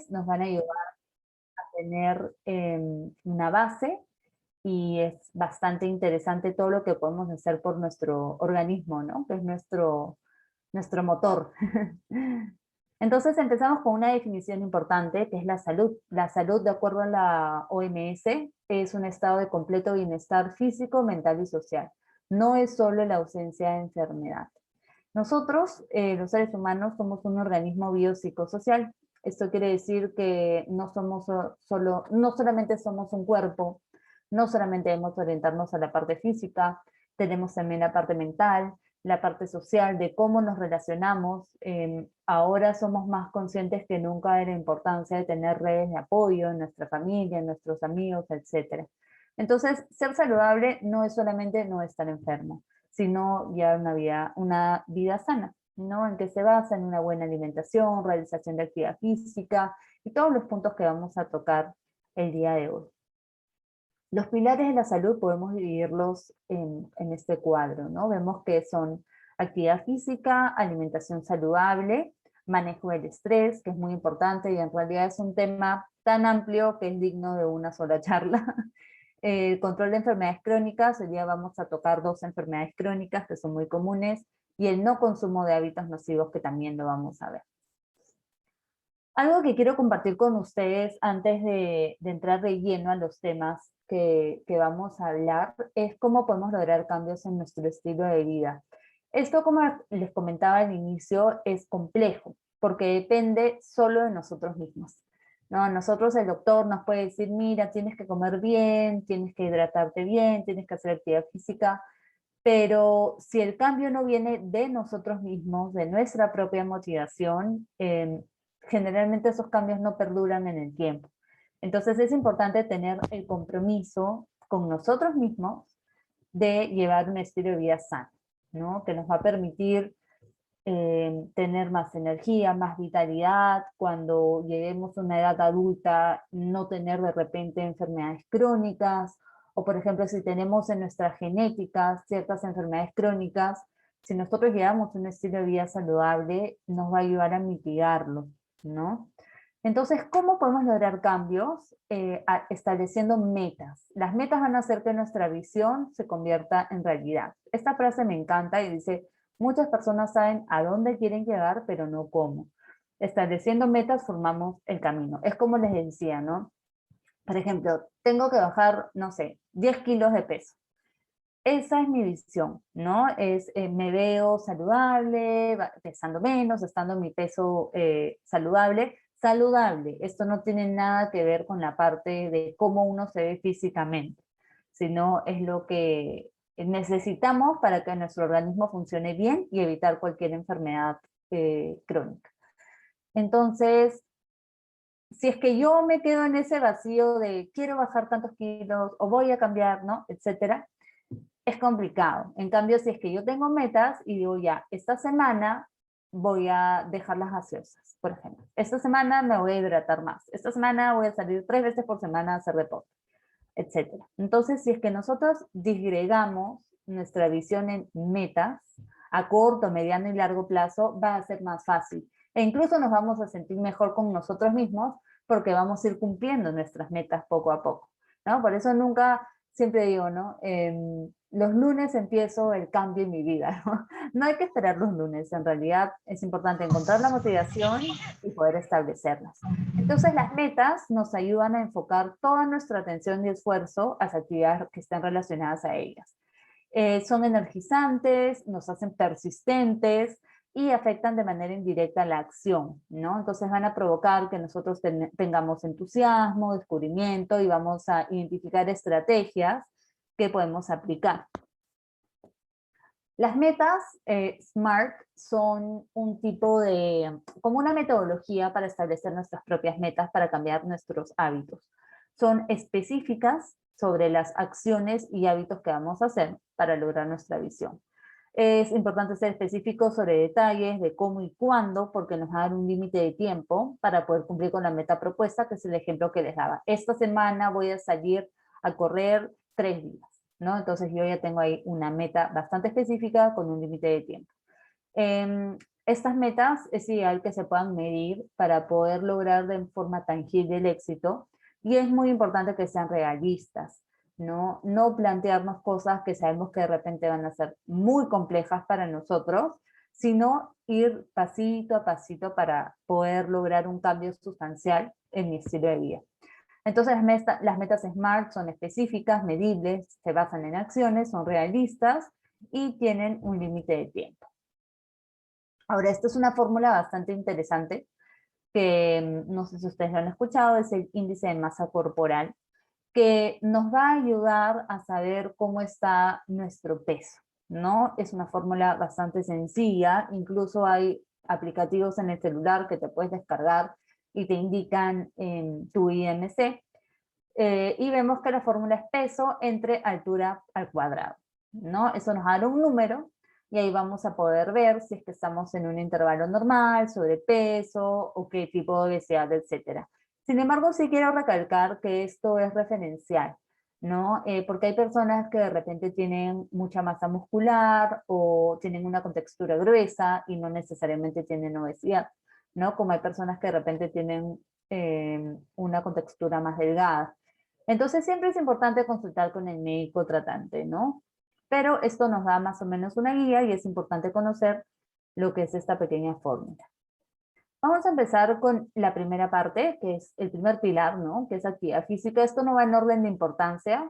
nos van a ayudar a tener una base y es bastante interesante todo lo que podemos hacer por nuestro organismo, ¿no? Que es nuestro motor. Entonces empezamos con una definición importante que es la salud. La salud, de acuerdo a la OMS, es un estado de completo bienestar físico, mental y social. No es solo la ausencia de enfermedad. Nosotros, los seres humanos, somos un organismo biopsicosocial. Esto quiere decir que no somos no solamente somos un cuerpo, no solamente debemos orientarnos a la parte física, tenemos también la parte mental, la parte social, de cómo nos relacionamos. Ahora somos más conscientes que nunca de la importancia de tener redes de apoyo en nuestra familia, en nuestros amigos, etc. Entonces, ser saludable no es solamente no estar enfermo, sino llevar una vida sana, ¿no? En que se basa en una buena alimentación, realización de actividad física y todos los puntos que vamos a tocar el día de hoy. Los pilares de la salud podemos dividirlos en este cuadro, ¿no? Vemos que son actividad física, alimentación saludable, manejo del estrés, que es muy importante y en realidad es un tema tan amplio que es digno de una sola charla. Control de enfermedades crónicas, hoy día vamos a tocar 2 enfermedades crónicas que son muy comunes, y el no consumo de hábitos nocivos, que también lo vamos a ver. Algo que quiero compartir con ustedes antes de entrar de lleno a los temas que vamos a hablar es cómo podemos lograr cambios en nuestro estilo de vida. Esto, como les comentaba al inicio, es complejo porque depende solo de nosotros mismos, ¿no? Nosotros, el doctor nos puede decir, mira, tienes que comer bien, tienes que hidratarte bien, tienes que hacer actividad física, pero si el cambio no viene de nosotros mismos, de nuestra propia motivación, generalmente esos cambios no perduran en el tiempo. Entonces es importante tener el compromiso con nosotros mismos de llevar un estilo de vida sano, ¿no? Que nos va a permitir tener más energía, más vitalidad, cuando lleguemos a una edad adulta, no tener de repente enfermedades crónicas, o por ejemplo, si tenemos en nuestra genética ciertas enfermedades crónicas, si nosotros llevamos un estilo de vida saludable, nos va a ayudar a mitigarlo, ¿no? Entonces, ¿cómo podemos lograr cambios? Estableciendo metas. Las metas van a hacer que nuestra visión se convierta en realidad. Esta frase me encanta y dice, muchas personas saben a dónde quieren llegar, pero no cómo. Estableciendo metas formamos el camino. Es como les decía, ¿no? Por ejemplo, tengo que bajar, no sé, 10 kilos de peso. Esa es mi visión, ¿no? Me veo saludable, pesando menos, estando en mi peso saludable. Saludable, esto no tiene nada que ver con la parte de cómo uno se ve físicamente, sino es lo que necesitamos para que nuestro organismo funcione bien y evitar cualquier enfermedad crónica. Entonces, si es que yo me quedo en ese vacío de quiero bajar tantos kilos o voy a cambiar, ¿no? Etcétera, es complicado. En cambio, si es que yo tengo metas y digo ya, esta semana voy a dejar las gaseosas, por ejemplo. Esta semana me voy a hidratar más. Esta semana voy a salir 3 veces por semana a hacer deporte, etcétera. Entonces, si es que nosotros disgregamos nuestra visión en metas, a corto, mediano y largo plazo, va a ser más fácil. E incluso nos vamos a sentir mejor con nosotros mismos porque vamos a ir cumpliendo nuestras metas poco a poco, ¿no? Por eso nunca, siempre digo, ¿no? Los lunes empiezo el cambio en mi vida, ¿no? No hay que esperar los lunes, en realidad es importante encontrar la motivación y poder establecerlas. Entonces las metas nos ayudan a enfocar toda nuestra atención y esfuerzo hacia actividades que estén relacionadas a ellas. Son energizantes, nos hacen persistentes y afectan de manera indirecta la acción, ¿no? Entonces van a provocar que nosotros tengamos entusiasmo, descubrimiento y vamos a identificar estrategias que podemos aplicar. Las metas SMART son un tipo de, como una metodología para establecer nuestras propias metas para cambiar nuestros hábitos. Son específicas sobre las acciones y hábitos que vamos a hacer para lograr nuestra visión. Es importante ser específico sobre detalles de cómo y cuándo, porque nos va a dar un límite de tiempo para poder cumplir con la meta propuesta, que es el ejemplo que les daba. Esta semana voy a salir a correr 3 días, ¿no? Entonces yo ya tengo ahí una meta bastante específica con un límite de tiempo. Estas metas es ideal que se puedan medir para poder lograr de forma tangible el éxito, y es muy importante que sean realistas, ¿no? No plantearnos cosas que sabemos que de repente van a ser muy complejas para nosotros, sino ir pasito a pasito para poder lograr un cambio sustancial en mi estilo de vida. Entonces las metas SMART son específicas, medibles, se basan en acciones, son realistas y tienen un límite de tiempo. Ahora, esta es una fórmula bastante interesante que no sé si ustedes lo han escuchado, es el índice de masa corporal, que nos va a ayudar a saber cómo está nuestro peso, ¿no? Es una fórmula bastante sencilla, incluso hay aplicativos en el celular que te puedes descargar y te indican tu IMC, y vemos que la fórmula es peso entre altura al cuadrado, ¿no? Eso nos da un número y ahí vamos a poder ver si es que estamos en un intervalo normal, sobrepeso o qué tipo de obesidad, etcétera. Sin embargo, sí quiero recalcar que esto es referencial, ¿no? Porque hay personas que de repente tienen mucha masa muscular o tienen una contextura gruesa y no necesariamente tienen obesidad, ¿no? Como hay personas que de repente tienen una contextura más delgada. Entonces siempre es importante consultar con el médico tratante, ¿no? Pero esto nos da más o menos una guía y es importante conocer lo que es esta pequeña fórmula. Vamos a empezar con la primera parte, que es el primer pilar, ¿no? Que es actividad física. Esto no va en orden de importancia,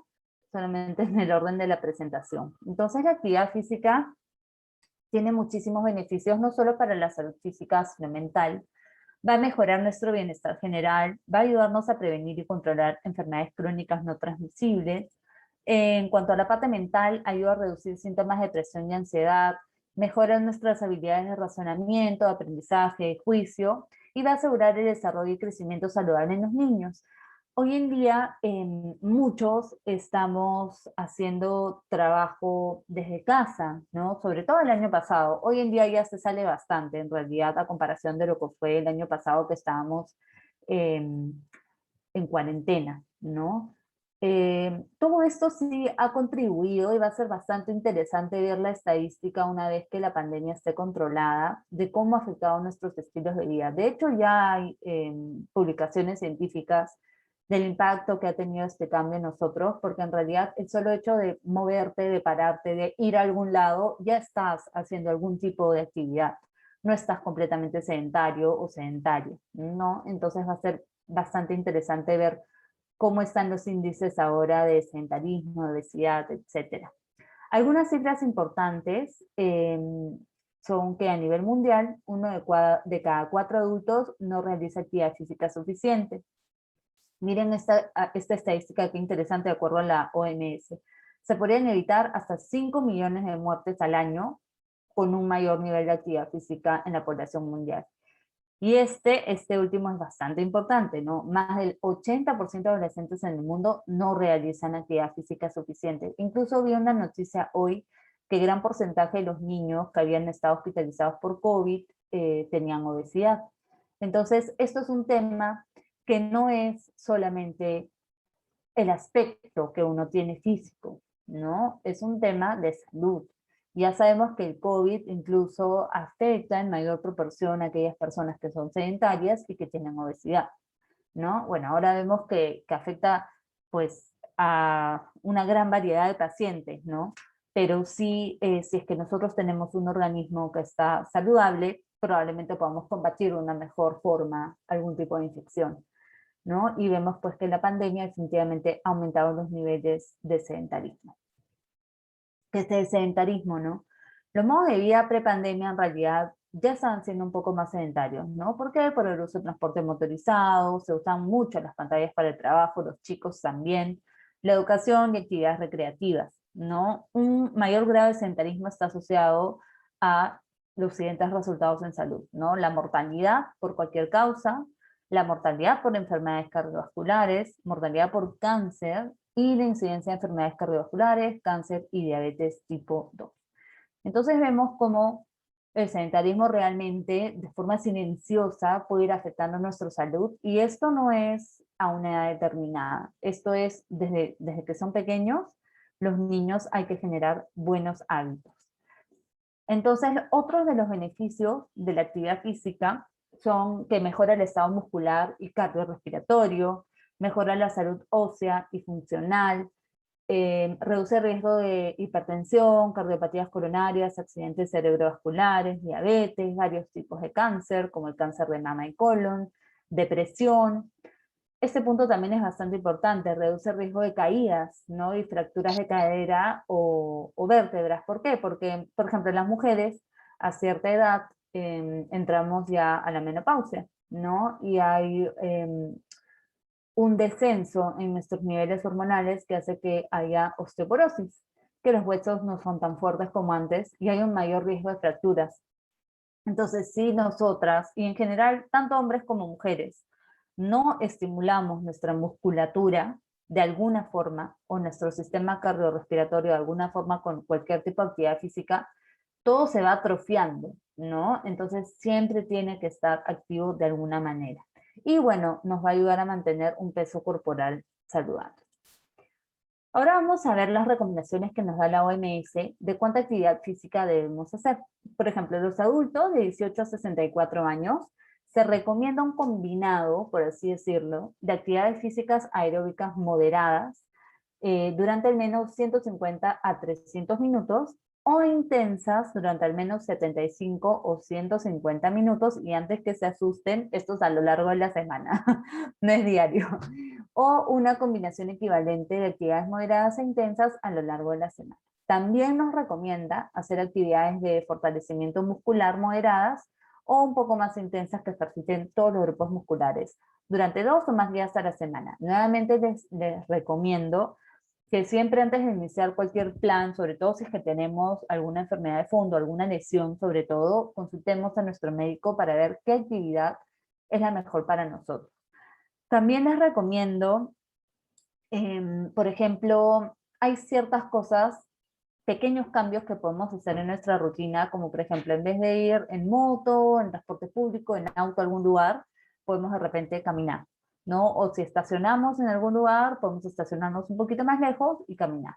solamente en el orden de la presentación. Entonces la actividad física tiene muchísimos beneficios, no solo para la salud física, sino mental. Va a mejorar nuestro bienestar general, va a ayudarnos a prevenir y controlar enfermedades crónicas no transmisibles. En cuanto a la parte mental, ayuda a reducir síntomas de depresión y ansiedad, mejora nuestras habilidades de razonamiento, de aprendizaje, de juicio, y va a asegurar el desarrollo y crecimiento saludable en los niños. Hoy en día muchos estamos haciendo trabajo desde casa, ¿no? Sobre todo el año pasado. Hoy en día ya se sale bastante, en realidad, a comparación de lo que fue el año pasado que estábamos en cuarentena, ¿no? Todo esto sí ha contribuido y va a ser bastante interesante ver la estadística una vez que la pandemia esté controlada de cómo ha afectado nuestros estilos de vida. De hecho, ya hay publicaciones científicas del impacto que ha tenido este cambio en nosotros, porque en realidad el solo hecho de moverte, de pararte, de ir a algún lado, ya estás haciendo algún tipo de actividad. No estás completamente sedentario o sedentario, ¿no? Entonces va a ser bastante interesante ver cómo están los índices ahora de sedentarismo, de obesidad, etcétera. Algunas cifras importantes son que a nivel mundial, uno de cada 4 adultos no realiza actividad física suficiente. Miren esta estadística que interesante de acuerdo a la OMS. Se podrían evitar hasta 5 millones de muertes al año con un mayor nivel de actividad física en la población mundial. Y este último es bastante importante, ¿no? Más del 80% de adolescentes en el mundo no realizan actividad física suficiente. Incluso vi una noticia hoy que gran porcentaje de los niños que habían estado hospitalizados por COVID tenían obesidad. Entonces, esto es un tema que no es solamente el aspecto que uno tiene físico, ¿no? Es un tema de salud. Ya sabemos que el COVID incluso afecta en mayor proporción a aquellas personas que son sedentarias y que tienen obesidad, ¿no? Bueno, ahora vemos que afecta pues a una gran variedad de pacientes, ¿no? Pero sí, si es que nosotros tenemos un organismo que está saludable, probablemente podamos combatir de una mejor forma algún tipo de infección, ¿no? Y vemos pues que la pandemia definitivamente ha aumentado los niveles de sedentarismo. ¿Qué es el sedentarismo, no? Los modos de vida prepandemia en realidad ya estaban siendo un poco más sedentarios, ¿no? ¿Por qué? Por el uso de transporte motorizado, se usan mucho las pantallas para el trabajo, los chicos también, la educación y actividades recreativas, ¿no? Un mayor grado de sedentarismo está asociado a los siguientes resultados en salud, ¿no? La mortalidad por cualquier causa, la mortalidad por enfermedades cardiovasculares, mortalidad por cáncer y la incidencia de enfermedades cardiovasculares, cáncer y diabetes tipo 2. Entonces vemos cómo el sedentarismo realmente de forma silenciosa puede ir afectando nuestra salud, y esto no es a una edad determinada, esto es desde que son pequeños, los niños hay que generar buenos hábitos. Entonces, otros de los beneficios de la actividad física son que mejora el estado muscular y cardiorrespiratorio, mejora la salud ósea y funcional, reduce el riesgo de hipertensión, cardiopatías coronarias, accidentes cerebrovasculares, diabetes, varios tipos de cáncer, como el cáncer de mama y colon, depresión. Este punto también es bastante importante, reduce el riesgo de caídas, ¿no? Y fracturas de cadera o vértebras. ¿Por qué? Porque, por ejemplo, en las mujeres a cierta edad entramos ya a la menopausia, ¿no? Y hay un descenso en nuestros niveles hormonales que hace que haya osteoporosis, que los huesos no son tan fuertes como antes y hay un mayor riesgo de fracturas. Entonces, si nosotras, y en general, tanto hombres como mujeres, no estimulamos nuestra musculatura de alguna forma, o nuestro sistema cardiorrespiratorio de alguna forma con cualquier tipo de actividad física, todo se va atrofiando, ¿no? Entonces siempre tiene que estar activo de alguna manera. Y bueno, nos va a ayudar a mantener un peso corporal saludable. Ahora vamos a ver las recomendaciones que nos da la OMS de cuánta actividad física debemos hacer. Por ejemplo, los adultos de 18 a 64 años se recomienda un combinado, por así decirlo, de actividades físicas aeróbicas moderadas durante al menos 150 a 300 minutos o intensas durante al menos 75 o 150 minutos y antes que se asusten, esto es a lo largo de la semana, no es diario, o una combinación equivalente de actividades moderadas e intensas a lo largo de la semana. También nos recomienda hacer actividades de fortalecimiento muscular moderadas o un poco más intensas que ejerciten todos los grupos musculares durante 2 o más días a la semana. Nuevamente les recomiendo que siempre antes de iniciar cualquier plan, sobre todo si es que tenemos alguna enfermedad de fondo, alguna lesión, sobre todo, consultemos a nuestro médico para ver qué actividad es la mejor para nosotros. También les recomiendo, por ejemplo, hay ciertas cosas, pequeños cambios que podemos hacer en nuestra rutina, como por ejemplo, en vez de ir en moto, en transporte público, en auto a algún lugar, podemos de repente caminar, ¿no? O si estacionamos en algún lugar, podemos estacionarnos un poquito más lejos y caminar.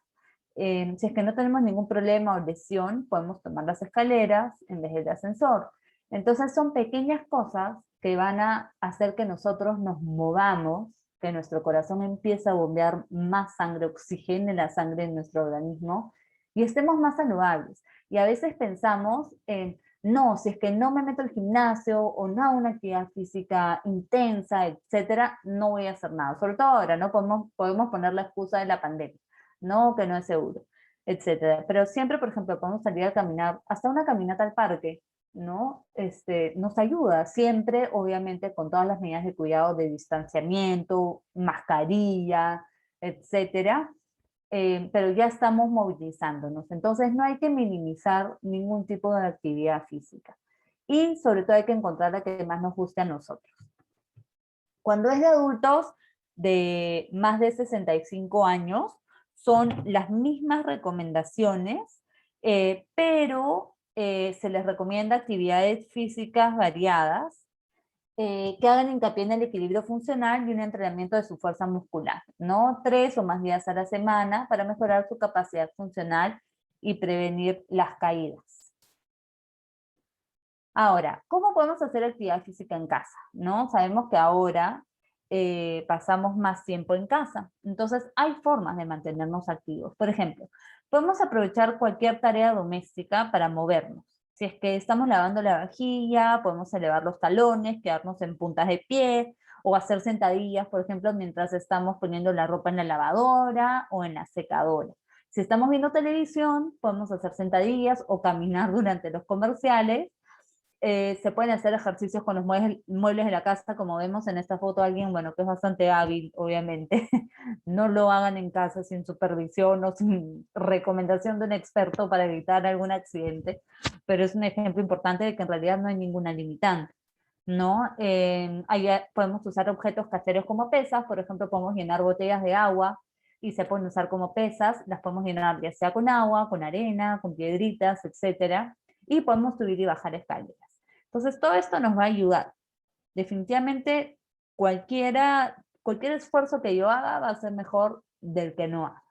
Si es que no tenemos ningún problema o lesión, podemos tomar las escaleras en vez del ascensor. Entonces son pequeñas cosas que van a hacer que nosotros nos movamos, que nuestro corazón empiece a bombear más sangre, oxigene la sangre en nuestro organismo y estemos más saludables. Y a veces pensamos en, no, si es que no me meto al gimnasio o no hago una actividad física intensa, etcétera, no voy a hacer nada. Sobre todo ahora, ¿no? Podemos poner la excusa de la pandemia, no, que no es seguro, etcétera. Pero siempre, por ejemplo, podemos salir a caminar, hasta una caminata al parque, ¿no? Nos ayuda, siempre, obviamente, con todas las medidas de cuidado de distanciamiento, mascarilla, etcétera, pero ya estamos movilizándonos. Entonces no hay que minimizar ningún tipo de actividad física. Y sobre todo hay que encontrar la que más nos guste a nosotros. Cuando es de adultos de más de 65 años, son las mismas recomendaciones, pero se les recomienda actividades físicas variadas, que hagan hincapié en el equilibrio funcional y un entrenamiento de su fuerza muscular, ¿no? 3 o más días a la semana para mejorar su capacidad funcional y prevenir las caídas. Ahora, ¿cómo podemos hacer actividad física en casa? ¿No? Sabemos que ahora pasamos más tiempo en casa, entonces hay formas de mantenernos activos. Por ejemplo, podemos aprovechar cualquier tarea doméstica para movernos. Si es que estamos lavando la vajilla, podemos elevar los talones, quedarnos en puntas de pie o hacer sentadillas, por ejemplo, mientras estamos poniendo la ropa en la lavadora o en la secadora. Si estamos viendo televisión, podemos hacer sentadillas o caminar durante los comerciales. Se pueden hacer ejercicios con los muebles de la casa, como vemos en esta foto, alguien, bueno, que es bastante hábil, obviamente. No lo hagan en casa sin supervisión o sin recomendación de un experto para evitar algún accidente, pero es un ejemplo importante de que en realidad no hay ninguna limitante, ¿no? Ahí podemos usar objetos caseros como pesas, por ejemplo, podemos llenar botellas de agua y se pueden usar como pesas, las podemos llenar ya sea con agua, con arena, con piedritas, etcétera, y podemos subir y bajar escaleras. Entonces, todo esto nos va a ayudar. Definitivamente, cualquier esfuerzo que yo haga va a ser mejor del que no haga.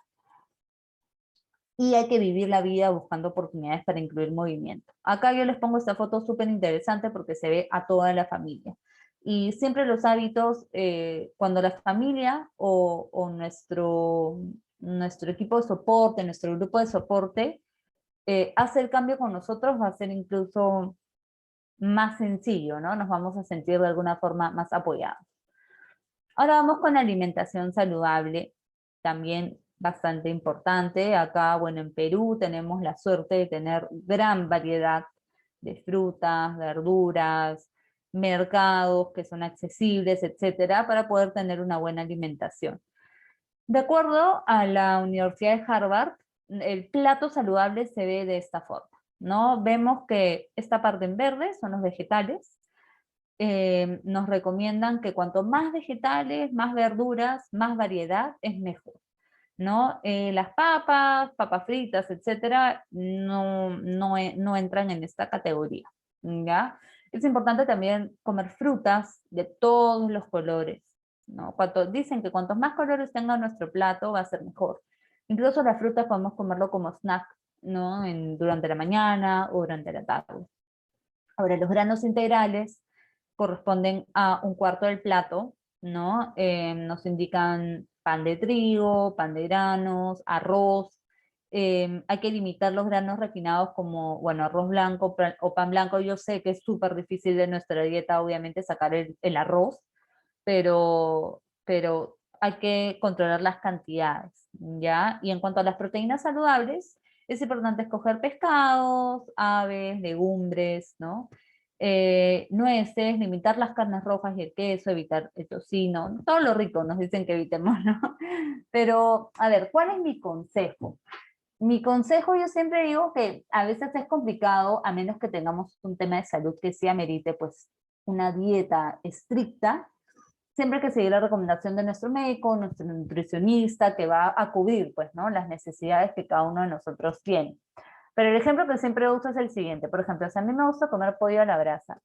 y hay que vivir la vida buscando oportunidades para incluir movimiento. Acá yo les pongo esta foto súper interesante porque se ve a toda la familia. Y siempre los hábitos, cuando la familia o nuestro equipo de soporte, nuestro grupo de soporte, hace el cambio con nosotros, va a ser incluso más sencillo, ¿no? Nos vamos a sentir de alguna forma más apoyados. Ahora vamos con la alimentación saludable, también bastante importante. Acá, bueno, en Perú tenemos la suerte de tener gran variedad de frutas, verduras, mercados que son accesibles, etcétera, para poder tener una buena alimentación. De acuerdo a la Universidad de Harvard, el plato saludable se ve de esta forma, ¿no? Vemos que esta parte en verde son los vegetales. Nos recomiendan que cuanto más vegetales, más verduras, más variedad, es mejor, ¿no? Las papas fritas, etcétera, no entran en esta categoría, ¿ya? Es importante también comer frutas de todos los colores, ¿no? Dicen que cuantos más colores tenga nuestro plato, va a ser mejor. Incluso las frutas podemos comerlo como snack, ¿no? Durante la mañana o durante la tarde. Ahora, los granos integrales corresponden a un cuarto del plato, ¿no? Nos indican pan de trigo, pan de granos, arroz. Hay que limitar los granos refinados como, bueno, arroz blanco o pan blanco. Yo sé que es súper difícil de nuestra dieta, obviamente, sacar el arroz, pero hay que controlar las cantidades, ¿ya? Y en cuanto a las proteínas saludables, es importante escoger pescados, aves, legumbres, ¿no? Nueces, limitar las carnes rojas y el queso, evitar el tocino, todo lo rico nos dicen que evitemos, ¿no? Pero, a ver, ¿cuál es mi consejo? Mi consejo, yo siempre digo que a veces es complicado, a menos que tengamos un tema de salud que sí amerite, pues, una dieta estricta. Siempre hay que seguir la recomendación de nuestro médico, nuestro nutricionista, que va a cubrir, pues, ¿no? Las necesidades que cada uno de nosotros tiene. Pero el ejemplo que siempre uso es el siguiente. Por ejemplo, si a mí me gusta comer pollo a la brasa,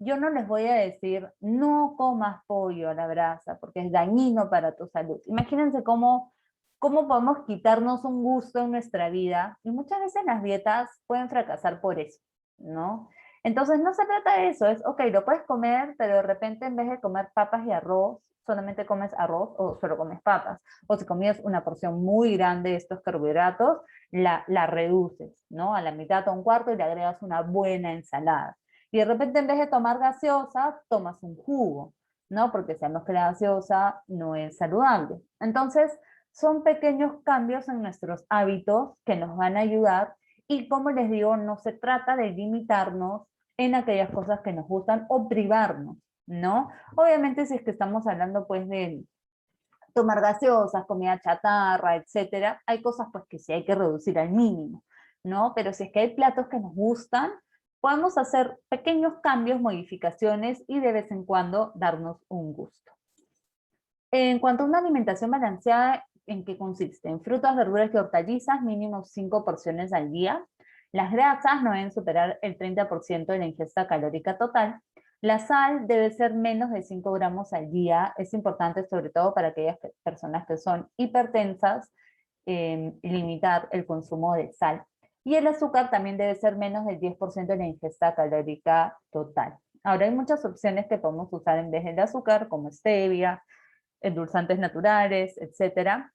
yo no les voy a decir, no comas pollo a la brasa, porque es dañino para tu salud. Imagínense cómo podemos quitarnos un gusto en nuestra vida, y muchas veces las dietas pueden fracasar por eso, ¿no? Entonces no se trata de eso, es, ok, lo puedes comer, pero de repente en vez de comer papas y arroz, solamente comes arroz o solo comes papas. O si comías una porción muy grande de estos carbohidratos, la reduces, ¿no? A la mitad o un cuarto y le agregas una buena ensalada. Y de repente en vez de tomar gaseosa, tomas un jugo, ¿no? Porque sabemos que la gaseosa no es saludable. Entonces, son pequeños cambios en nuestros hábitos que nos van a ayudar y como les digo, no se trata de limitarnos en aquellas cosas que nos gustan o privarnos, ¿no? Obviamente si es que estamos hablando pues de tomar gaseosas, comida chatarra, etcétera, hay cosas pues que sí hay que reducir al mínimo, ¿no? Pero si es que hay platos que nos gustan, podemos hacer pequeños cambios, modificaciones y de vez en cuando darnos un gusto. En cuanto a una alimentación balanceada, ¿en qué consiste? En frutas, verduras y hortalizas, mínimo 5 porciones al día. Las grasas no deben superar el 30% de la ingesta calórica total. La sal debe ser menos de 5 gramos al día. Es importante sobre todo para aquellas personas que son hipertensas, limitar el consumo de sal. Y el azúcar también debe ser menos del 10% de la ingesta calórica total. Ahora hay muchas opciones que podemos usar en vez del azúcar, como stevia, endulzantes naturales, etcétera,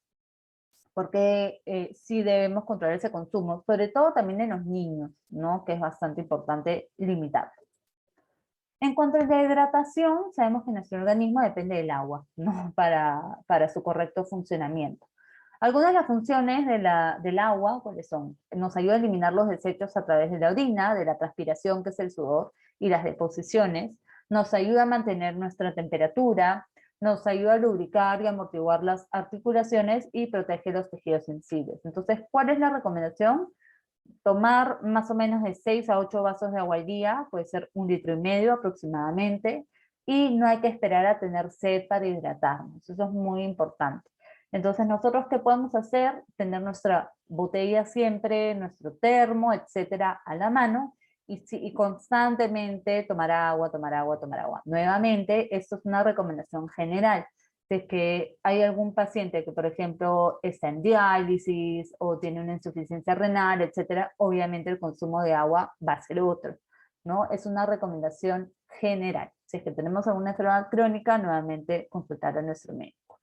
porque sí debemos controlar ese consumo, sobre todo también en los niños, ¿no? Que es bastante importante limitar. En cuanto a la hidratación, sabemos que nuestro organismo depende del agua, ¿no? Para su correcto funcionamiento. Algunas de las funciones del agua, ¿cuáles son? Nos ayuda a eliminar los desechos a través de la orina, de la transpiración, que es el sudor, y las deposiciones. Nos ayuda a mantener nuestra temperatura, nos ayuda a lubricar y amortiguar las articulaciones y protege los tejidos sensibles. Entonces, ¿cuál es la recomendación? Tomar más o menos de 6 a 8 vasos de agua al día, puede ser 1,5 litros aproximadamente, y no hay que esperar a tener sed para hidratarnos, eso es muy importante. Entonces, ¿nosotros qué podemos hacer? Tener nuestra botella siempre, nuestro termo, etcétera, a la mano, y constantemente tomar agua, tomar agua, tomar agua. Nuevamente, esto es una recomendación general. Si es que hay algún paciente que, por ejemplo, está en diálisis o tiene una insuficiencia renal, etcétera, obviamente el consumo de agua va a ser otro, ¿no? Es una recomendación general. Si es que tenemos alguna enfermedad crónica, nuevamente consultar a nuestro médico.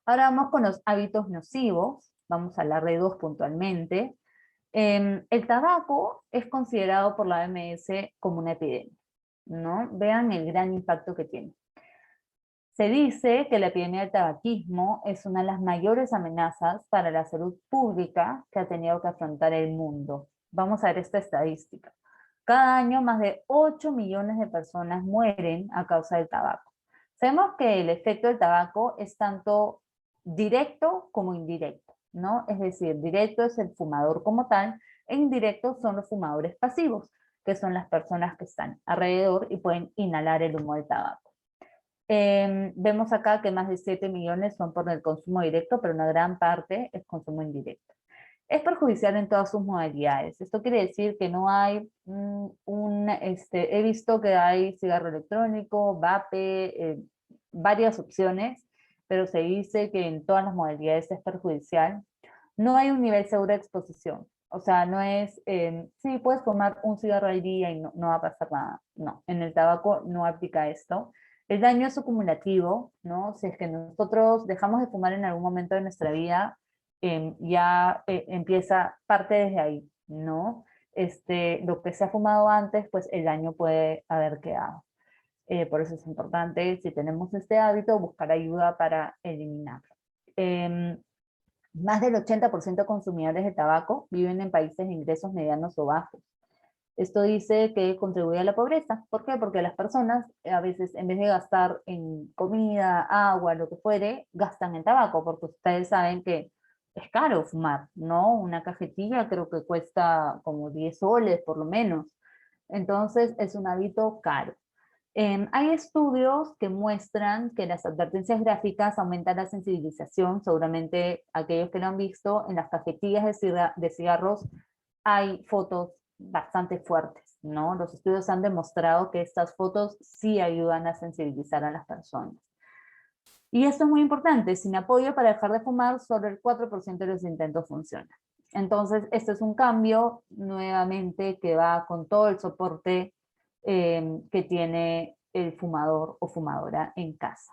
Ahora vamos con los hábitos nocivos. Vamos a hablar de dos puntualmente. El tabaco es considerado por la OMS como una epidemia, ¿no? Vean el gran impacto que tiene. Se dice que la epidemia del tabaquismo es una de las mayores amenazas para la salud pública que ha tenido que afrontar el mundo. Vamos a ver esta estadística. Cada año más de 8 millones de personas mueren a causa del tabaco. Sabemos que el efecto del tabaco es tanto directo como indirecto, ¿no? Es decir, directo es el fumador como tal, e indirecto son los fumadores pasivos, que son las personas que están alrededor y pueden inhalar el humo del tabaco. Vemos acá que más de 7 millones son por el consumo directo, pero una gran parte es consumo indirecto. Es perjudicial en todas sus modalidades. Esto quiere decir que no hay he visto que hay cigarro electrónico, vape, varias opciones, pero se dice que en todas las modalidades es perjudicial. No hay un nivel seguro de exposición. O sea, no es, sí, puedes fumar un cigarro al día y no va a pasar nada. No, en el tabaco no aplica esto. El daño es acumulativo, ¿no? Si es que nosotros dejamos de fumar en algún momento de nuestra vida, ya empieza parte desde ahí, ¿no? Lo que se ha fumado antes, pues el daño puede haber quedado. Por eso es importante, si tenemos este hábito, buscar ayuda para eliminarlo. Más del 80% de consumidores de tabaco viven en países de ingresos medianos o bajos. Esto dice que contribuye a la pobreza. ¿Por qué? Porque las personas a veces en vez de gastar en comida, agua, lo que fuere, gastan en tabaco, porque ustedes saben que es caro fumar, ¿no? Una cajetilla creo que cuesta como 10 soles por lo menos. Entonces es un hábito caro. Hay estudios que muestran que las advertencias gráficas aumentan la sensibilización, seguramente aquellos que lo han visto, en las cajetillas de cigarros hay fotos bastante fuertes, ¿no? Los estudios han demostrado que estas fotos sí ayudan a sensibilizar a las personas. Y esto es muy importante, sin apoyo para dejar de fumar, solo el 4% de los intentos funciona. Entonces, este es un cambio nuevamente que va con todo el soporte que tiene el fumador o fumadora en casa.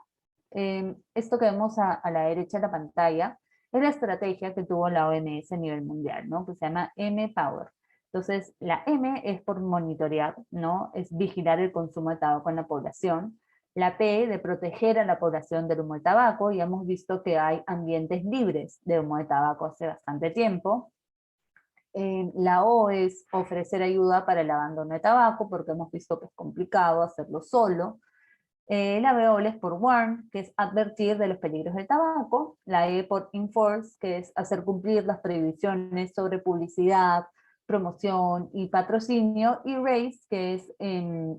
Esto que vemos a la derecha de la pantalla es la estrategia que tuvo la OMS a nivel mundial, ¿no? Que se llama M-Power. Entonces, la M es por monitorear, ¿no? Es vigilar el consumo de tabaco en la población. La P de proteger a la población del humo de tabaco, y hemos visto que hay ambientes libres de humo de tabaco hace bastante tiempo. La O es ofrecer ayuda para el abandono de tabaco, porque hemos visto que es complicado hacerlo solo. La B es por warn, que es advertir de los peligros del tabaco. La E por enforce, que es hacer cumplir las prohibiciones sobre publicidad, promoción y patrocinio. Y raise, que es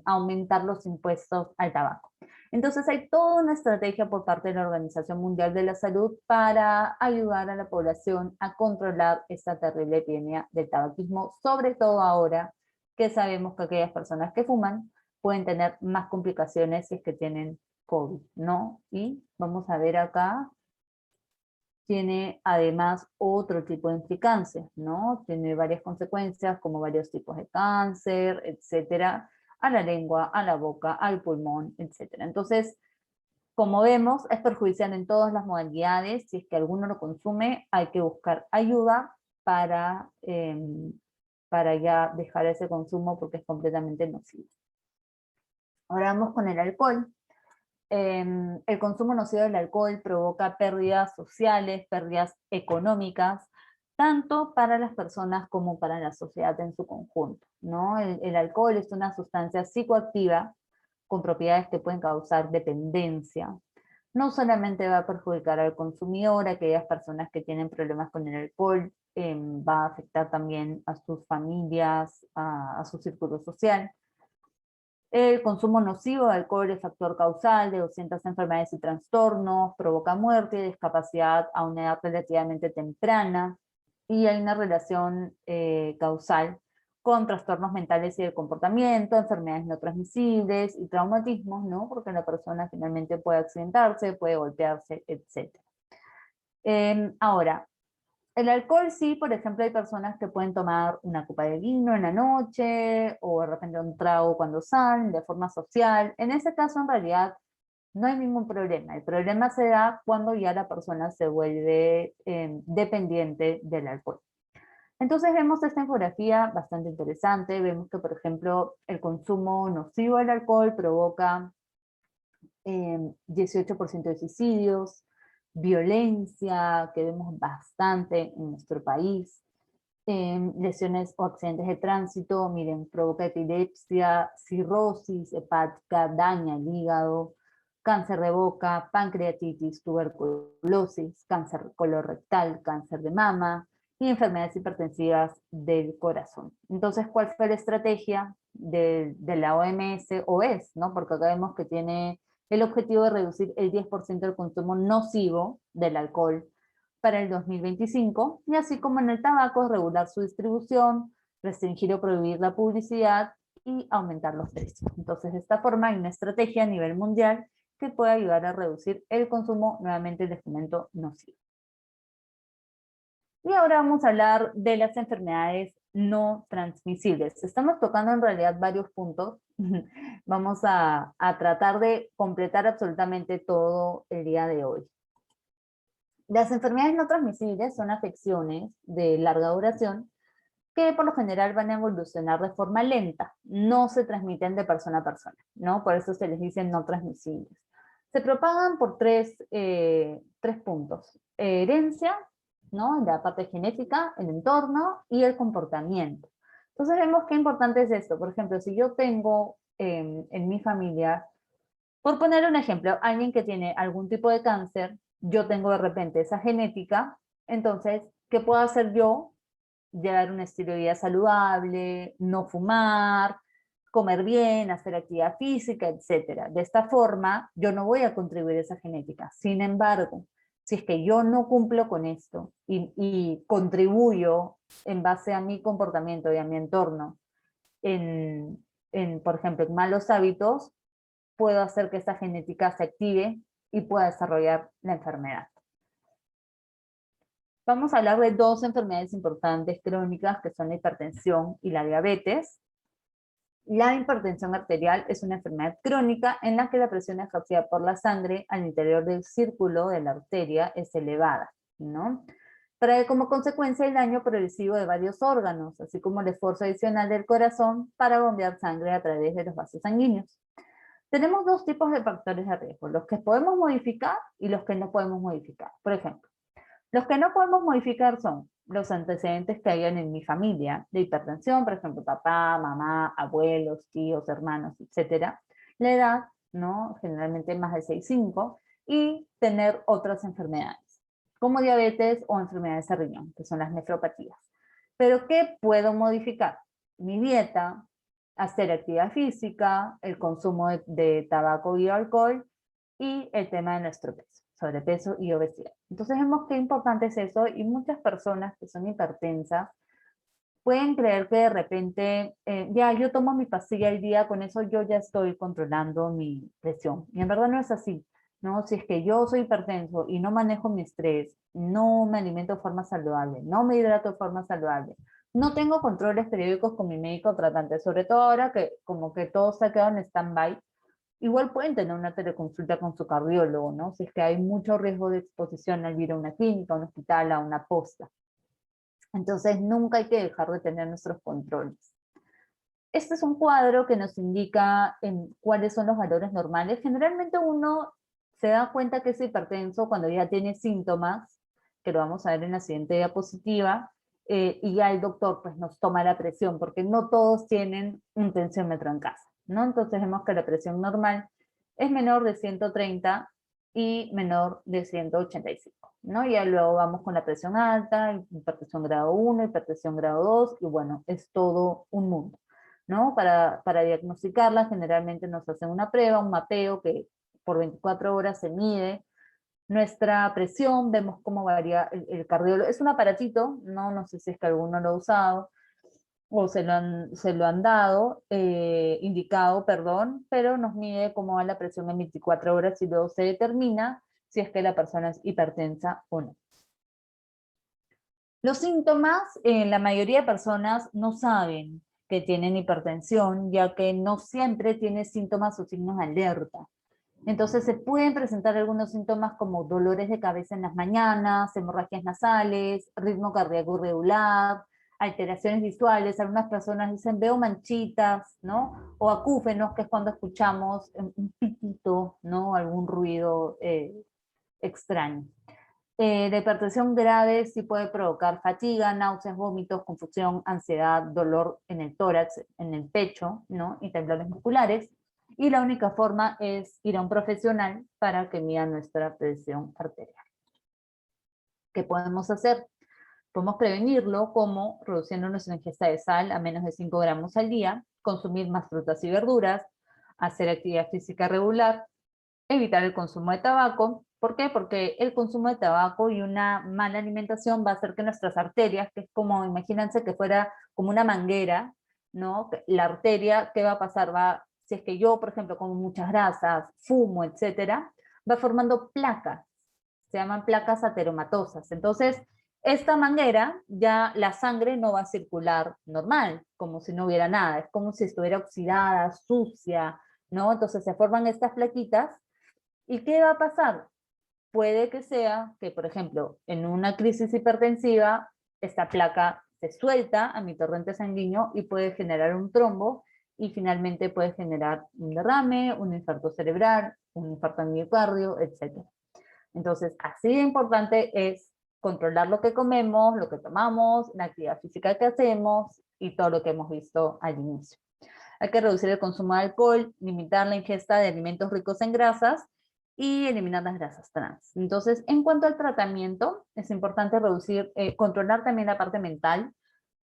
aumentar los impuestos al tabaco. Entonces hay toda una estrategia por parte de la Organización Mundial de la Salud para ayudar a la población a controlar esta terrible epidemia del tabaquismo, sobre todo ahora que sabemos que aquellas personas que fuman pueden tener más complicaciones si es que tienen COVID, ¿no? Y vamos a ver acá, tiene además otro tipo de implicancias, ¿no? Tiene varias consecuencias como varios tipos de cáncer, etcétera, a la lengua, a la boca, al pulmón, etcétera. Entonces, como vemos, es perjudicial en todas las modalidades. Si es que alguno lo consume, hay que buscar ayuda para ya dejar ese consumo porque es completamente nocivo. Ahora vamos con el alcohol. El consumo nocivo del alcohol provoca pérdidas sociales, pérdidas económicas, tanto para las personas como para la sociedad en su conjunto, ¿no? El alcohol es una sustancia psicoactiva con propiedades que pueden causar dependencia. No solamente va a perjudicar al consumidor, a aquellas personas que tienen problemas con el alcohol, va a afectar también a sus familias, a su círculo social. El consumo nocivo de alcohol es factor causal de 200 enfermedades y trastornos, provoca muerte y discapacidad a una edad relativamente temprana, y hay una relación causal con trastornos mentales y del comportamiento, enfermedades no transmisibles y traumatismos, ¿no? Porque la persona finalmente puede accidentarse, puede golpearse, etc. Ahora, el alcohol sí, por ejemplo, hay personas que pueden tomar una copa de vino en la noche o de repente un trago cuando salen de forma social. En ese caso, en realidad, no hay ningún problema. El problema se da cuando ya la persona se vuelve dependiente del alcohol. Entonces vemos esta infografía bastante interesante. Vemos que, por ejemplo, el consumo nocivo del alcohol provoca 18% de suicidios, violencia, que vemos bastante en nuestro país, lesiones o accidentes de tránsito, miren, provoca epilepsia, cirrosis hepática, daña el hígado, cáncer de boca, pancreatitis, tuberculosis, cáncer colorectal, cáncer de mama y enfermedades hipertensivas del corazón. Entonces, ¿cuál fue la estrategia de la OMS o es, ¿no? Porque acá vemos que tiene el objetivo de reducir el 10% del consumo nocivo del alcohol para el 2025, y así como en el tabaco, regular su distribución, restringir o prohibir la publicidad y aumentar los precios. Entonces, de esta forma hay una estrategia a nivel mundial que puede ayudar a reducir el consumo nuevamente de fomento nocivo. Y ahora vamos a hablar de las enfermedades no transmisibles. Estamos tocando en realidad varios puntos. Vamos a tratar de completar absolutamente todo el día de hoy. Las enfermedades no transmisibles son afecciones de larga duración que por lo general van a evolucionar de forma lenta, no se transmiten de persona a persona, ¿no? Por eso se les dice no transmisibles. Se propagan por tres puntos: herencia, ¿no? La parte genética, el entorno y el comportamiento. Entonces vemos qué importante es esto. Por ejemplo, si yo tengo en mi familia, por poner un ejemplo, alguien que tiene algún tipo de cáncer, yo tengo de repente esa genética, entonces, ¿qué puedo hacer yo? Llevar un estilo de vida saludable, no fumar, comer bien, hacer actividad física, etc. De esta forma, yo no voy a contribuir a esa genética. Sin embargo, si es que yo no cumplo con esto y contribuyo en base a mi comportamiento y a mi entorno, por ejemplo, en malos hábitos, puedo hacer que esa genética se active y pueda desarrollar la enfermedad. Vamos a hablar de dos enfermedades importantes crónicas, que son la hipertensión y la diabetes. La hipertensión arterial es una enfermedad crónica en la que la presión ejercida por la sangre al interior del círculo de la arteria es elevada, ¿no? Trae como consecuencia el daño progresivo de varios órganos, así como el esfuerzo adicional del corazón para bombear sangre a través de los vasos sanguíneos. Tenemos dos tipos de factores de riesgo: los que podemos modificar y los que no podemos modificar. Por ejemplo, los que no podemos modificar son los antecedentes que hayan en mi familia de hipertensión, por ejemplo, papá, mamá, abuelos, tíos, hermanos, etcétera. La edad, ¿no? Generalmente más de 6,5, y tener otras enfermedades, como diabetes o enfermedades de riñón, que son las nefropatías. Pero ¿qué puedo modificar? Mi dieta, hacer actividad física, el consumo de tabaco y alcohol, y el tema de nuestro peso, sobrepeso y obesidad. Entonces vemos qué importante es eso, y muchas personas que son hipertensas pueden creer que de repente, ya yo tomo mi pastilla al día, con eso yo ya estoy controlando mi presión. Y en verdad no es así, ¿no? Si es que yo soy hipertenso y no manejo mi estrés, no me alimento de forma saludable, no me hidrato de forma saludable, no tengo controles periódicos con mi médico tratante, sobre todo ahora que como que todo se ha quedado en stand-by, igual pueden tener una teleconsulta con su cardiólogo, ¿no? Si es que hay mucho riesgo de exposición al ir a una clínica, a un hospital, a una posta. Entonces nunca hay que dejar de tener nuestros controles. Este es un cuadro que nos indica cuáles son los valores normales. Generalmente uno se da cuenta que es hipertenso cuando ya tiene síntomas, que lo vamos a ver en la siguiente diapositiva, y ya el doctor pues, nos toma la presión, porque no todos tienen un tensiómetro en casa, ¿no? Entonces vemos que la presión normal es menor de 130 y menor de 185, ¿no? Ya luego vamos con la presión alta, hipertensión grado 1, hipertensión grado 2, y bueno, es todo un mundo, ¿no? Para diagnosticarla generalmente nos hacen una prueba, un mapeo que por 24 horas se mide nuestra presión, vemos cómo varía el cardiólogo. Es un aparatito, no sé si es que alguno lo ha usado, o se lo han dado, indicado, perdón, pero nos mide cómo va la presión en 24 horas y luego se determina si es que la persona es hipertensa o no. Los síntomas, la mayoría de personas no saben que tienen hipertensión, ya que no siempre tiene síntomas o signos de alerta. Entonces se pueden presentar algunos síntomas como dolores de cabeza en las mañanas, hemorragias nasales, ritmo cardíaco irregular, alteraciones visuales. Algunas personas dicen veo manchitas, ¿no? O acúfenos, que es cuando escuchamos un pitito, ¿no? Algún ruido extraño. La hipertensión grave sí puede provocar fatiga, náuseas, vómitos, confusión, ansiedad, dolor en el tórax, en el pecho, ¿no? Y temblores musculares. Y la única forma es ir a un profesional para que mida nuestra presión arterial. ¿Qué podemos hacer? Podemos prevenirlo como reduciendo nuestra ingesta de sal a menos de 5 gramos al día, consumir más frutas y verduras, hacer actividad física regular, evitar el consumo de tabaco. ¿Por qué? Porque el consumo de tabaco y una mala alimentación va a hacer que nuestras arterias, que es como, imagínense que fuera como una manguera, ¿no? La arteria, ¿qué va a pasar? Si es que yo, por ejemplo, como muchas grasas, fumo, etcétera, va formando placas, se llaman placas ateromatosas. Entonces, esta manguera, ya la sangre no va a circular normal, como si no hubiera nada, es como si estuviera oxidada, sucia, ¿no? Entonces se forman estas plaquitas. ¿Y qué va a pasar? Puede que sea que, por ejemplo, en una crisis hipertensiva, esta placa se suelta a mi torrente sanguíneo y puede generar un trombo y finalmente puede generar un derrame, un infarto cerebral, un infarto al miocardio, etc. Entonces, así de importante es controlar lo que comemos, lo que tomamos, la actividad física que hacemos y todo lo que hemos visto al inicio. Hay que reducir el consumo de alcohol, limitar la ingesta de alimentos ricos en grasas y eliminar las grasas trans. Entonces, en cuanto al tratamiento, es importante reducir, controlar también la parte mental.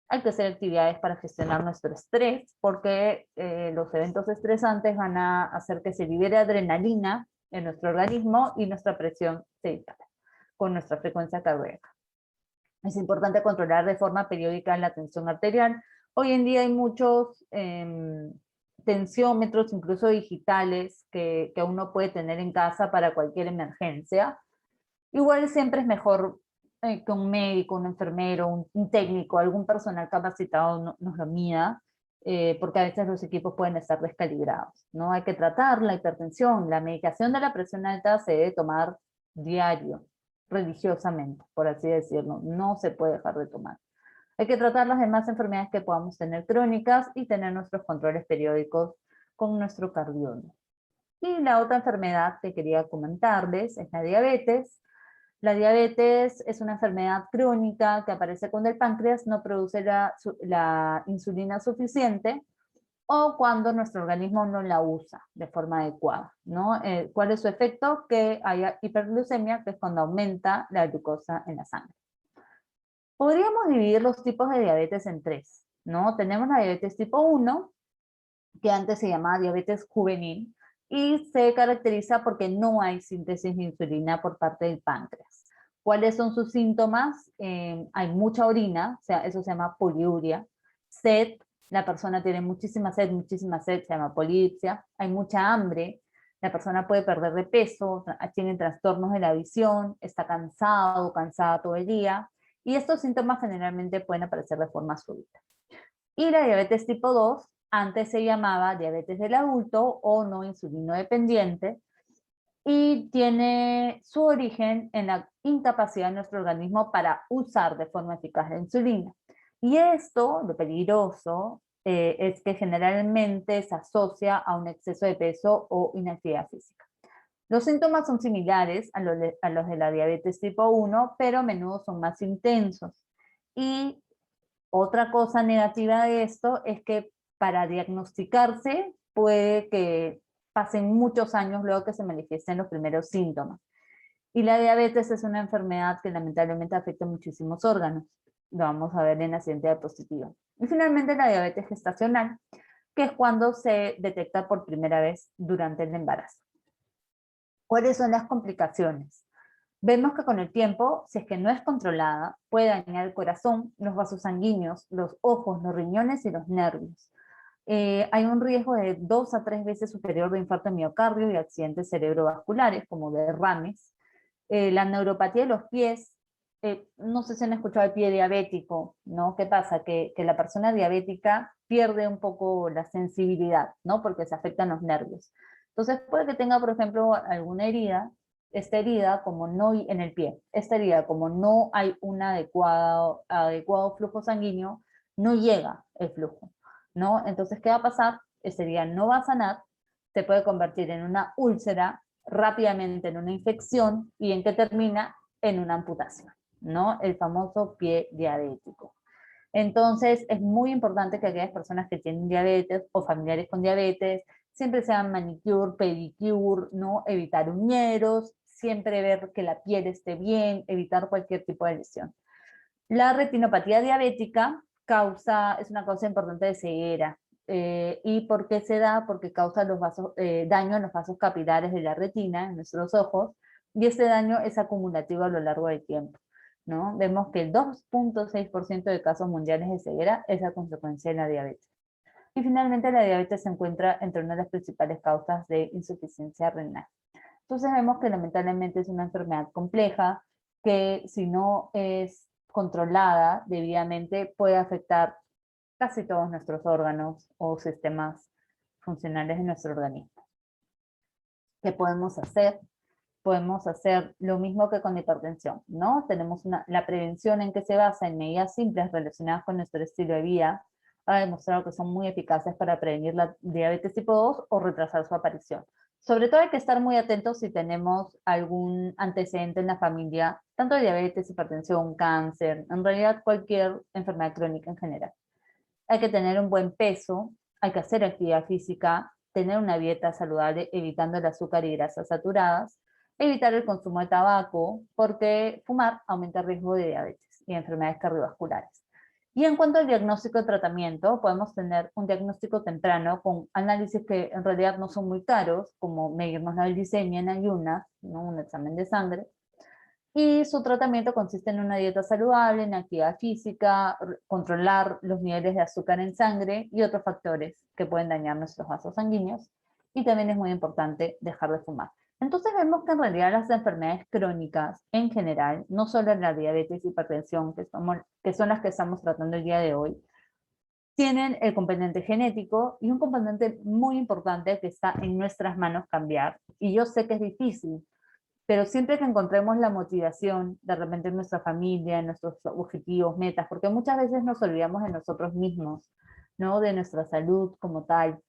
Hay que hacer actividades para gestionar nuestro estrés, porque los eventos estresantes van a hacer que se libere adrenalina en nuestro organismo y nuestra presión se dispara con nuestra frecuencia cardíaca. Es importante controlar de forma periódica la tensión arterial. Hoy en día hay muchos tensiómetros, incluso digitales, que uno puede tener en casa para cualquier emergencia. Igual siempre es mejor que un médico, un enfermero, un técnico, algún personal capacitado nos lo mida, porque a veces los equipos pueden estar descalibrados, ¿no? Hay que tratar la hipertensión. La medicación de la presión alta se debe tomar diario, religiosamente, por así decirlo. No se puede dejar de tomar. Hay que tratar las demás enfermedades que podamos tener crónicas y tener nuestros controles periódicos con nuestro cardiólogo. Y la otra enfermedad que quería comentarles es la diabetes. La diabetes es una enfermedad crónica que aparece cuando el páncreas no produce la insulina suficiente o cuando nuestro organismo no la usa de forma adecuada, ¿no? ¿Cuál es su efecto? Que haya hiperglucemia, que es cuando aumenta la glucosa en la sangre. Podríamos dividir los tipos de diabetes en tres, ¿no? Tenemos la diabetes tipo 1, que antes se llamaba diabetes juvenil, y se caracteriza porque no hay síntesis de insulina por parte del páncreas. ¿Cuáles son sus síntomas? Hay mucha orina, o sea, eso se llama poliuria. Sed, la persona tiene muchísima sed, se llama polipsia. Hay mucha hambre, la persona puede perder de peso, tiene trastornos de la visión, está cansado, cansada todo el día, y estos síntomas generalmente pueden aparecer de forma súbita. Y la diabetes tipo 2, antes se llamaba diabetes del adulto o no insulino dependiente, y tiene su origen en la incapacidad de nuestro organismo para usar de forma eficaz la insulina. Y esto, lo peligroso, es que generalmente se asocia a un exceso de peso o inactividad física. Los síntomas son similares a los de la diabetes tipo 1, pero a menudo son más intensos. Y otra cosa negativa de esto es que para diagnosticarse puede que pasen muchos años luego que se manifiesten los primeros síntomas. Y la diabetes es una enfermedad que lamentablemente afecta muchísimos órganos. Lo vamos a ver en la siguiente diapositiva. Y finalmente la diabetes gestacional, que es cuando se detecta por primera vez durante el embarazo. ¿Cuáles son las complicaciones? Vemos que con el tiempo, si es que no es controlada, puede dañar el corazón, los vasos sanguíneos, los ojos, los riñones y los nervios. Hay un riesgo de 2 a 3 veces superior de infarto de miocardio y accidentes cerebrovasculares, como derrames. La neuropatía de los pies, no sé si han escuchado el pie diabético, ¿no? ¿Qué pasa? Que la persona diabética pierde un poco la sensibilidad, ¿no? Porque se afectan los nervios. Entonces puede que tenga, por ejemplo, alguna herida, esta herida como no en el pie, esta herida como no hay un adecuado flujo sanguíneo, no llega el flujo, ¿no? Entonces, ¿qué va a pasar? Esta herida no va a sanar, se puede convertir en una úlcera, rápidamente en una infección, y ¿en qué termina? En una amputación, ¿no? El famoso pie diabético. Entonces, es muy importante que aquellas personas que tienen diabetes o familiares con diabetes siempre sean manicure, pedicure, ¿no? Evitar uñeros, siempre ver que la piel esté bien, evitar cualquier tipo de lesión. La retinopatía diabética es una causa importante de ceguera. ¿Y por qué se da? Porque causa daño en los vasos capilares de la retina, en nuestros ojos, y ese daño es acumulativo a lo largo del tiempo, ¿no? Vemos que el 2,6% de casos mundiales de ceguera es a consecuencia de la diabetes. Y finalmente la diabetes se encuentra entre una de las principales causas de insuficiencia renal. Entonces vemos que lamentablemente es una enfermedad compleja que si no es controlada debidamente puede afectar casi todos nuestros órganos o sistemas funcionales de nuestro organismo. ¿Qué podemos hacer? Podemos hacer lo mismo que con la hipertensión, ¿no? Tenemos la prevención en que se basa en medidas simples relacionadas con nuestro estilo de vida, ha demostrado que son muy eficaces para prevenir la diabetes tipo 2 o retrasar su aparición. Sobre todo hay que estar muy atentos si tenemos algún antecedente en la familia, tanto de diabetes, hipertensión, cáncer, en realidad cualquier enfermedad crónica en general. Hay que tener un buen peso, hay que hacer actividad física, tener una dieta saludable evitando el azúcar y grasas saturadas, evitar el consumo de tabaco, porque fumar aumenta el riesgo de diabetes y enfermedades cardiovasculares. Y en cuanto al diagnóstico y tratamiento, podemos tener un diagnóstico temprano con análisis que en realidad no son muy caros, como medirnos la glicemia en ayunas, ¿no? Un examen de sangre, y su tratamiento consiste en una dieta saludable, en actividad física, controlar los niveles de azúcar en sangre y otros factores que pueden dañar nuestros vasos sanguíneos. Y también es muy importante dejar de fumar. Entonces vemos que en realidad las enfermedades crónicas en general, no solo la diabetes y hipertensión, que son las que estamos tratando el día de hoy, tienen el componente genético y un componente muy importante que está en nuestras manos cambiar. Y yo sé que es difícil, pero siempre que encontremos la motivación, de repente en nuestra familia, en nuestros objetivos, metas, porque muchas veces nos olvidamos de nosotros mismos, ¿no? De nuestra salud como tal,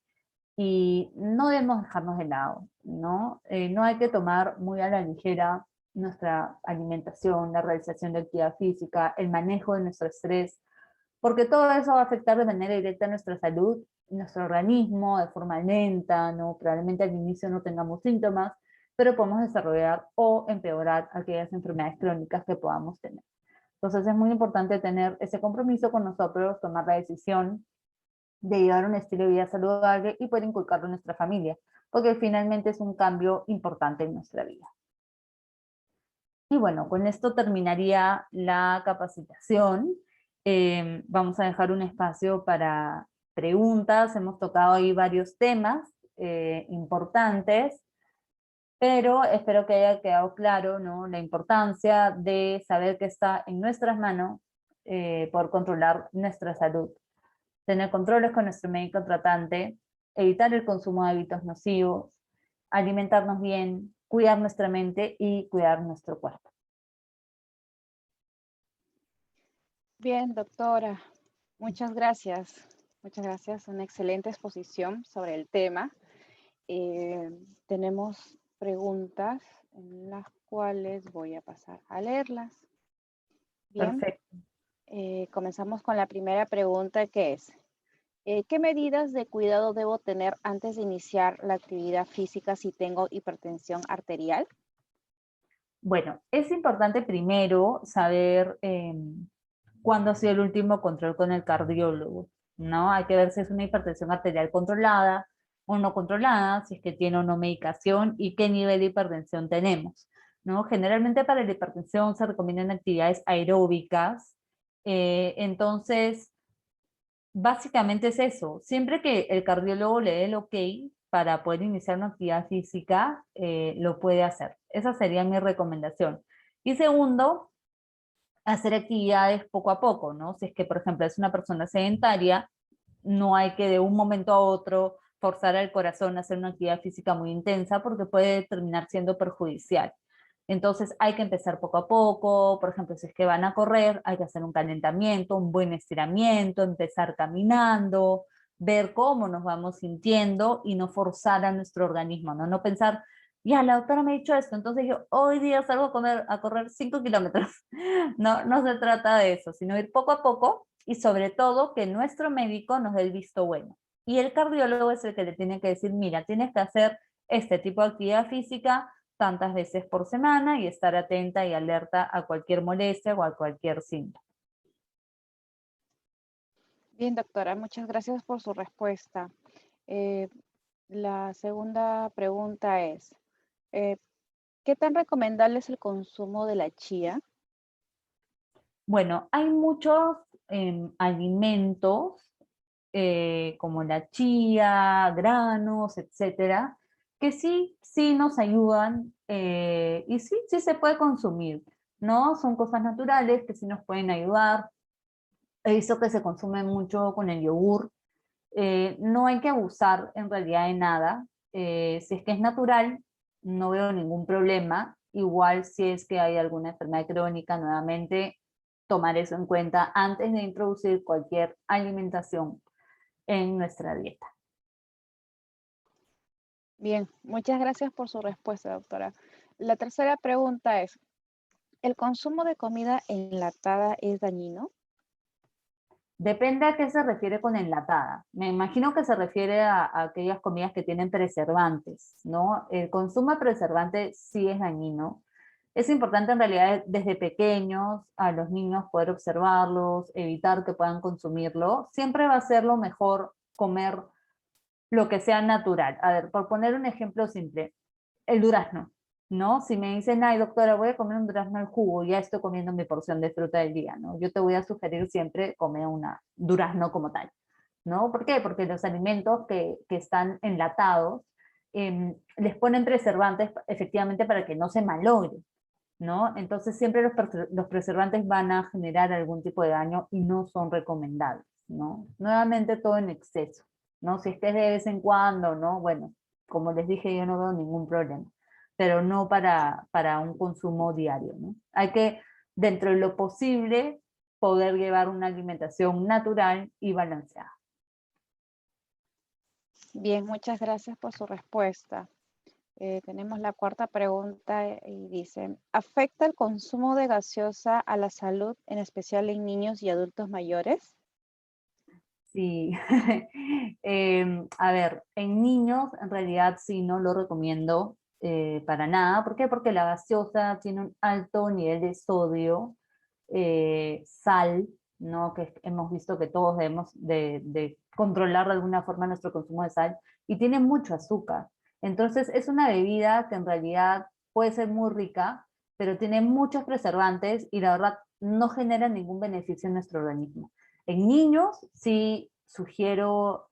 y no debemos dejarnos de lado, ¿no? No hay que tomar muy a la ligera nuestra alimentación, la realización de actividad física, el manejo de nuestro estrés, porque todo eso va a afectar de manera directa a nuestra salud, nuestro organismo, de forma lenta, ¿no? Probablemente al inicio no tengamos síntomas, pero podemos desarrollar o empeorar aquellas enfermedades crónicas que podamos tener. Entonces es muy importante tener ese compromiso con nosotros, tomar la decisión de llevar un estilo de vida saludable y poder inculcarlo en nuestra familia, porque finalmente es un cambio importante en nuestra vida. Y bueno, con esto terminaría la capacitación. Vamos a dejar un espacio para preguntas. Hemos tocado ahí varios temas importantes, pero espero que haya quedado claro, ¿no? La importancia de saber que está en nuestras manos por controlar nuestra salud. Tener controles con nuestro médico tratante, evitar el consumo de hábitos nocivos, alimentarnos bien, cuidar nuestra mente y cuidar nuestro cuerpo. Bien, doctora, muchas gracias. Muchas gracias. Una excelente exposición sobre el tema. Tenemos preguntas en las cuales voy a pasar a leerlas. Bien. Perfecto. Comenzamos con la primera pregunta, que es, ¿qué medidas de cuidado debo tener antes de iniciar la actividad física si tengo hipertensión arterial? Bueno, es importante primero saber cuándo ha sido el último control con el cardiólogo, ¿no? Hay que ver si es una hipertensión arterial controlada o no controlada, si es que tiene o no medicación y qué nivel de hipertensión tenemos. ¿no? Generalmente para la hipertensión se recomiendan actividades aeróbicas, entonces básicamente es eso. Siempre que el cardiólogo le dé el ok para poder iniciar una actividad física, lo puede hacer. Esa sería mi recomendación. Y segundo, hacer actividades poco a poco, ¿no? Si es que, por ejemplo, es una persona sedentaria, no hay que de un momento a otro forzar al corazón a hacer una actividad física muy intensa porque puede terminar siendo perjudicial. Entonces hay que empezar poco a poco, por ejemplo, si es que van a correr, hay que hacer un calentamiento, un buen estiramiento, empezar caminando, ver cómo nos vamos sintiendo y no forzar a nuestro organismo, ¿no? No pensar, ya, la doctora me ha dicho esto, entonces yo hoy día salgo a correr 5 kilómetros. No, no se trata de eso, sino ir poco a poco y sobre todo que nuestro médico nos dé el visto bueno. Y el cardiólogo es el que le tiene que decir, mira, tienes que hacer este tipo de actividad física tantas veces por semana y estar atenta y alerta a cualquier molestia o a cualquier síntoma. Bien, doctora, muchas gracias por su respuesta. Eh, la segunda pregunta es, eh, ¿qué tan recomendable es el consumo de la chía? Bueno, hay muchos alimentos como la chía, granos, etcétera, que sí, sí nos ayudan y sí, sí se puede consumir, ¿no? Son cosas naturales que sí nos pueden ayudar. He visto que se consume mucho con el yogur. No hay que abusar en realidad de nada. Si es que es natural, no veo ningún problema. Igual si es que hay alguna enfermedad crónica, nuevamente tomar eso en cuenta antes de introducir cualquier alimentación en nuestra dieta. Bien, muchas gracias por su respuesta, doctora. La tercera pregunta es, ¿el consumo de comida enlatada es dañino? Depende a qué se refiere con enlatada. Me imagino que se refiere a aquellas comidas que tienen preservantes, ¿no? El consumo de preservantes sí es dañino. Es importante en realidad desde pequeños a los niños poder observarlos, evitar que puedan consumirlo. Siempre va a ser lo mejor comer lo que sea natural. A ver, por poner un ejemplo simple, el durazno, ¿no? Si me dicen, ay doctora, voy a comer un durazno al jugo, ya estoy comiendo mi porción de fruta del día, ¿no? Yo te voy a sugerir siempre comer una durazno como tal, ¿no? ¿Por qué? Porque los alimentos que están enlatados les ponen preservantes efectivamente para que no se malogre, ¿no? Entonces siempre los preservantes van a generar algún tipo de daño y no son recomendables, ¿no? Nuevamente todo en exceso, ¿no? Si es que es de vez en cuando, ¿no? Bueno, como les dije, yo no veo ningún problema, pero no para un consumo diario, ¿no? Hay que, dentro de lo posible, poder llevar una alimentación natural y balanceada. Bien, muchas gracias por su respuesta. Tenemos la cuarta pregunta y dice, ¿afecta el consumo de gaseosa a la salud, en especial en niños y adultos mayores? Sí, a ver, en niños en realidad sí no lo recomiendo para nada. ¿Por qué? Porque la gaseosa tiene un alto nivel de sodio, sal, ¿no? Que hemos visto que todos debemos de controlar de alguna forma nuestro consumo de sal, y tiene mucho azúcar. Entonces es una bebida que en realidad puede ser muy rica, pero tiene muchos preservantes y la verdad no genera ningún beneficio en nuestro organismo. En niños sí sugiero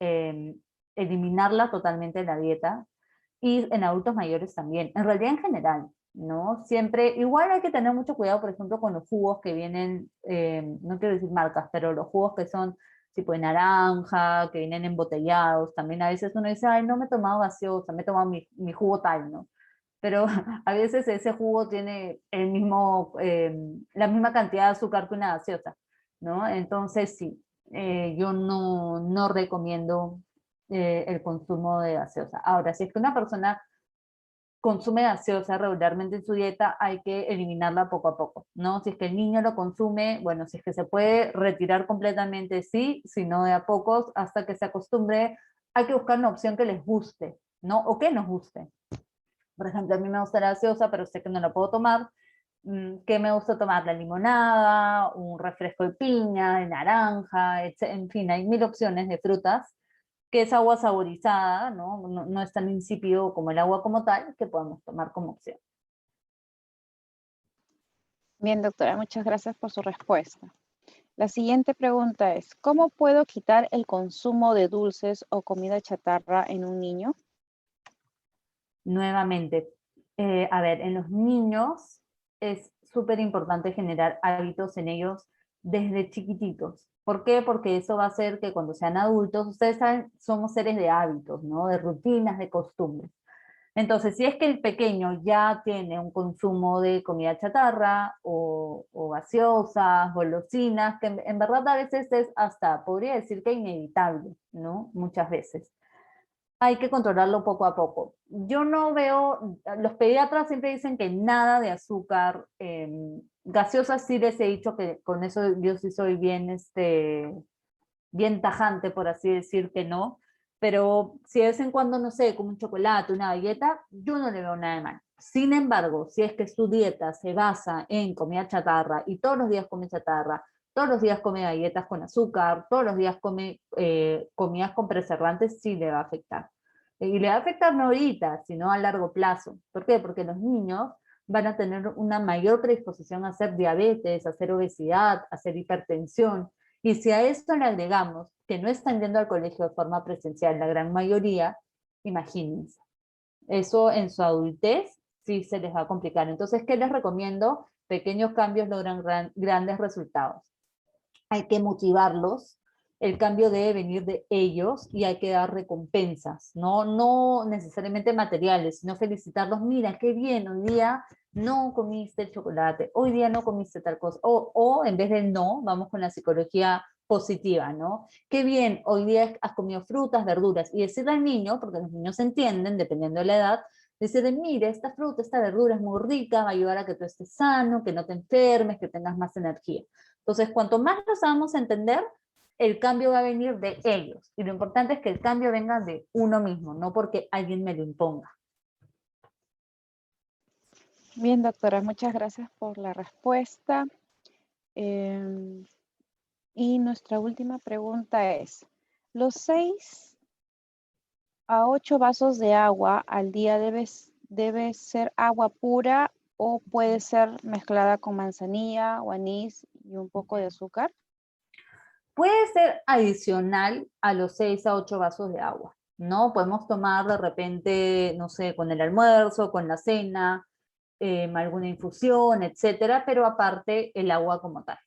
eliminarla totalmente de la dieta y en adultos mayores también. En realidad en general, ¿no? Siempre, igual hay que tener mucho cuidado, por ejemplo, con los jugos que vienen, no quiero decir marcas, pero los jugos que son tipo de naranja, que vienen embotellados, también a veces uno dice, ay, no me he tomado gaseosa, me he tomado mi jugo tal, ¿no? Pero a veces ese jugo tiene la misma cantidad de azúcar que una gaseosa, ¿no? Entonces sí, yo no recomiendo el consumo de gaseosa. Ahora, si es que una persona consume gaseosa regularmente en su dieta, hay que eliminarla poco a poco, ¿no? Si es que el niño lo consume, bueno, si es que se puede retirar completamente, sí, si no de a pocos, hasta que se acostumbre, hay que buscar una opción que les guste, ¿no? O que nos guste. Por ejemplo, a mí me gusta la gaseosa, pero sé que no la puedo tomar. ¿Qué me gusta tomar? La limonada, un refresco de piña, de naranja, en fin, hay mil opciones de frutas, que es agua saborizada, ¿no? No es tan insípido como el agua como tal, que podemos tomar como opción. Bien, doctora, muchas gracias por su respuesta. La siguiente pregunta es, ¿cómo puedo quitar el consumo de dulces o comida chatarra en un niño? Nuevamente, a ver, en los niños es súper importante generar hábitos en ellos desde chiquititos. ¿Por qué? Porque eso va a hacer que cuando sean adultos, ustedes saben, somos seres de hábitos, ¿no? De rutinas, de costumbres. Entonces, si es que el pequeño ya tiene un consumo de comida chatarra o gaseosas, golosinas, que en verdad a veces es hasta, podría decir que inevitable, ¿no? Muchas veces hay que controlarlo poco a poco. Yo no veo, los pediatras siempre dicen que nada de azúcar, gaseosas sí les he dicho que con eso yo sí soy bien, bien tajante, por así decir que no, pero si de vez en cuando, no sé, como un chocolate, una galleta, yo no le veo nada de mal. Sin embargo, si es que su dieta se basa en comida chatarra y todos los días come chatarra, todos los días come galletas con azúcar, todos los días come comidas con preservantes, sí le va a afectar. Y le va a afectar no ahorita, sino a largo plazo. ¿Por qué? Porque los niños van a tener una mayor predisposición a hacer diabetes, a hacer obesidad, a hacer hipertensión. Y si a esto le agregamos que no están yendo al colegio de forma presencial, la gran mayoría, imagínense, eso en su adultez sí se les va a complicar. Entonces, ¿qué les recomiendo? Pequeños cambios logran grandes resultados. Hay que motivarlos, el cambio debe venir de ellos y hay que dar recompensas, no necesariamente materiales, sino felicitarlos, mira, qué bien, hoy día no comiste el chocolate, hoy día no comiste tal cosa, o en vez de no, vamos con la psicología positiva, ¿no? Qué bien, hoy día has comido frutas, verduras, y decirle al niño, porque los niños entienden, dependiendo de la edad, decirle, mire, esta fruta, esta verdura es muy rica, va a ayudar a que tú estés sano, que no te enfermes, que tengas más energía. Entonces, cuanto más los hagamos entender, el cambio va a venir de ellos. Y lo importante es que el cambio venga de uno mismo, no porque alguien me lo imponga. Bien, doctora, muchas gracias por la respuesta. Em, y nuestra última pregunta es, ¿los 6 a 8 vasos de agua al día debe ser agua pura o puede ser mezclada con manzanilla o anís y un poco de azúcar? Puede ser adicional a los 6 a 8 vasos de agua, ¿no? Podemos tomar de repente, no sé, con el almuerzo, con la cena, alguna infusión, etcétera, pero aparte el agua como tal.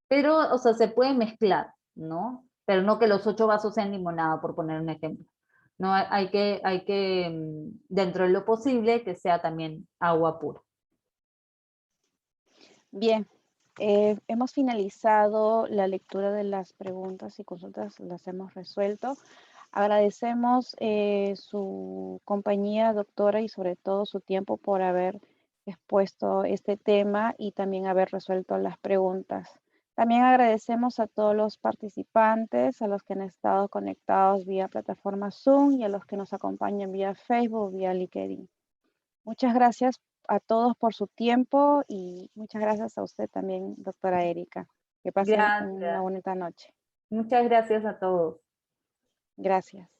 Pero, o sea, se puede mezclar, ¿no? Pero no que los 8 vasos sean limonada, por poner un ejemplo. No, dentro de lo posible, que sea también agua pura. Bien, hemos finalizado la lectura de las preguntas y consultas, las hemos resuelto. Agradecemos su compañía, doctora, y sobre todo su tiempo por haber expuesto este tema y también haber resuelto las preguntas. También agradecemos a todos los participantes, a los que han estado conectados vía plataforma Zoom y a los que nos acompañan vía Facebook, vía LinkedIn. Muchas gracias a todos por su tiempo y muchas gracias a usted también, doctora Erika. Que pasen una Gracias. bonita noche. Muchas gracias a todos. Gracias.